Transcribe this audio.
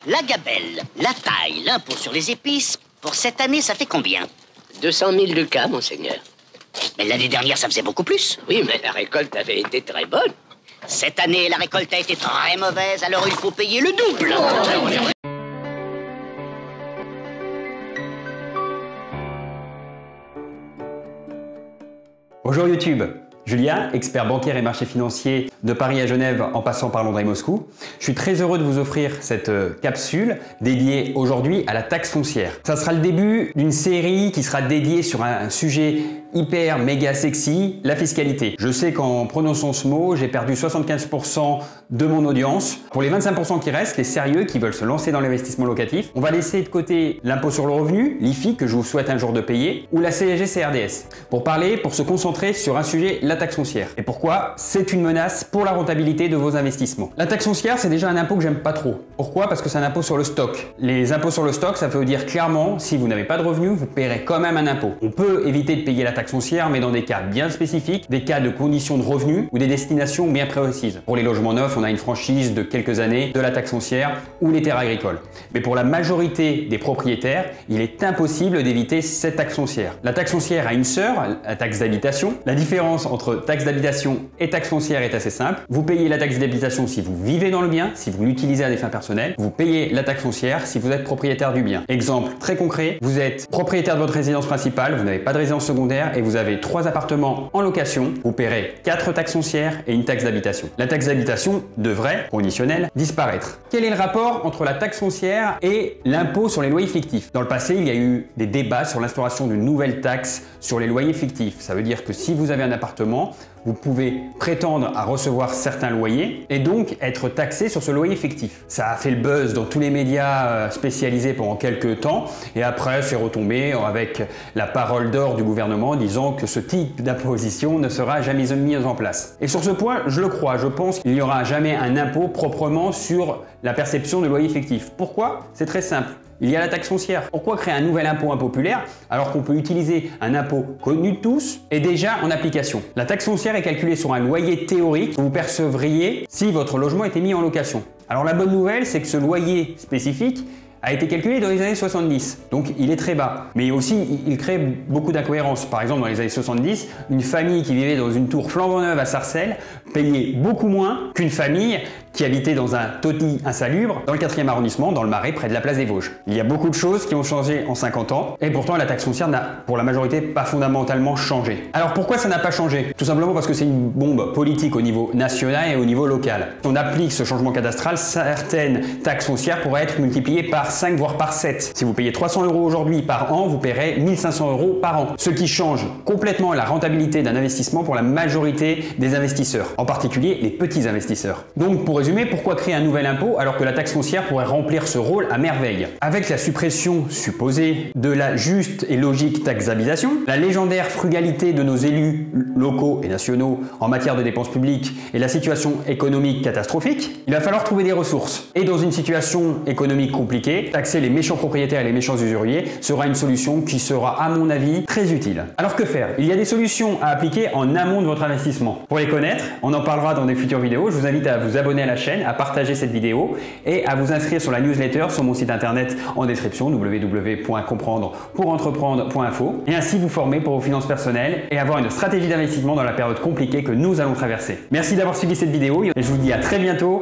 La gabelle, la taille, l'impôt sur les épices, pour cette année, ça fait combien? 200 000 ducats, monseigneur. Mais l'année dernière, ça faisait beaucoup plus. Oui, mais la récolte avait été très bonne. Cette année, la récolte a été très mauvaise, alors il faut payer le double. Bonjour YouTube, Julien, expert bancaire et marché financier de Paris à Genève en passant par Londres et Moscou. Je suis très heureux de vous offrir cette capsule dédiée aujourd'hui à la taxe foncière. Ça sera le début d'une série qui sera dédiée sur un sujet hyper méga sexy, la fiscalité. Je sais qu'en prononçant ce mot, j'ai perdu 75% de mon audience. Pour les 25% qui restent, les sérieux qui veulent se lancer dans l'investissement locatif, on va laisser de côté l'impôt sur le revenu, l'IFI, que je vous souhaite un jour de payer, ou la CSG-CRDS, pour se concentrer sur un sujet, la taxe foncière. Et pourquoi? C'est une menace pour la rentabilité de vos investissements. La taxe foncière, c'est déjà un impôt que j'aime pas trop. Pourquoi? Parce que c'est un impôt sur le stock. Les impôts sur le stock, ça veut dire clairement, si vous n'avez pas de revenus, vous paierez quand même un impôt. On peut éviter de payer la taxe foncière, mais dans des cas bien spécifiques, des cas de conditions de revenus ou des destinations bien précises. Pour les logements neufs, on a une franchise de quelques années de la taxe foncière ou les terres agricoles. Mais pour la majorité des propriétaires, il est impossible d'éviter cette taxe foncière. La taxe foncière a une sœur, la taxe d'habitation. La différence entre taxe d'habitation et taxe foncière est assez simple. Vous payez la taxe d'habitation si vous vivez dans le bien, si vous l'utilisez à des fins personnelles. Vous payez la taxe foncière si vous êtes propriétaire du bien. Exemple très concret, vous êtes propriétaire de votre résidence principale, vous n'avez pas de résidence secondaire et vous avez 3 appartements en location, vous paierez 4 taxes foncières et une taxe d'habitation. La taxe d'habitation devrait, conditionnelle, disparaître. Quel est le rapport entre la taxe foncière et l'impôt sur les loyers fictifs? Dans le passé, il y a eu des débats sur l'instauration d'une nouvelle taxe sur les loyers fictifs. Ça veut dire que si vous avez un appartement, vous pouvez prétendre à recevoir certains loyers et donc être taxé sur ce loyer fictif. Ça a fait le buzz dans tous les médias spécialisés pendant quelques temps et après c'est retombé avec la parole d'or du gouvernement disant que ce type d'imposition ne sera jamais mis en place. Et sur ce point, je le crois, je pense qu'il n'y aura jamais un impôt proprement sur la perception de loyer fictif. Pourquoi? C'est très simple. Il y a la taxe foncière. Pourquoi créer un nouvel impôt impopulaire alors qu'on peut utiliser un impôt connu de tous et déjà en application? La taxe foncière est calculée sur un loyer théorique que vous percevriez si votre logement était mis en location. Alors la bonne nouvelle, c'est que ce loyer spécifique a été calculé dans les années 70, donc il est très bas. Mais aussi, il crée beaucoup d'incohérences. Par exemple, dans les années 70, une famille qui vivait dans une tour flambant neuve à Sarcelles payait beaucoup moins qu'une famille qui habitait dans un taudis insalubre dans le 4e arrondissement, dans le Marais, près de la place des Vosges. Il y a beaucoup de choses qui ont changé en 50 ans, et pourtant la taxe foncière n'a, pour la majorité, pas fondamentalement changé. Alors pourquoi ça n'a pas changé? Tout simplement parce que c'est une bombe politique au niveau national et au niveau local. Si on applique ce changement cadastral, certaines taxes foncières pourraient être multipliées par 5 voire par 7. Si vous payez 300 € aujourd'hui par an, vous paierez 1500 € par an. Ce qui change complètement la rentabilité d'un investissement pour la majorité des investisseurs, en particulier les petits investisseurs. Donc pour résumer, pourquoi créer un nouvel impôt alors que la taxe foncière pourrait remplir ce rôle à merveille? Avec la suppression supposée de la juste et logique taxe d'habitation, la légendaire frugalité de nos élus locaux et nationaux en matière de dépenses publiques et la situation économique catastrophique, il va falloir trouver des ressources. Et dans une situation économique compliquée, taxer les méchants propriétaires et les méchants usuriers sera une solution qui sera, à mon avis, très utile. Alors que faire? Il y a des solutions à appliquer en amont de votre investissement. Pour les connaître, on en parlera dans des futures vidéos. Je vous invite à vous abonner à la chaîne, à partager cette vidéo et à vous inscrire sur la newsletter sur mon site internet en description www.comprendrepourentreprendre.info et ainsi vous former pour vos finances personnelles et avoir une stratégie d'investissement dans la période compliquée que nous allons traverser. Merci d'avoir suivi cette vidéo et je vous dis à très bientôt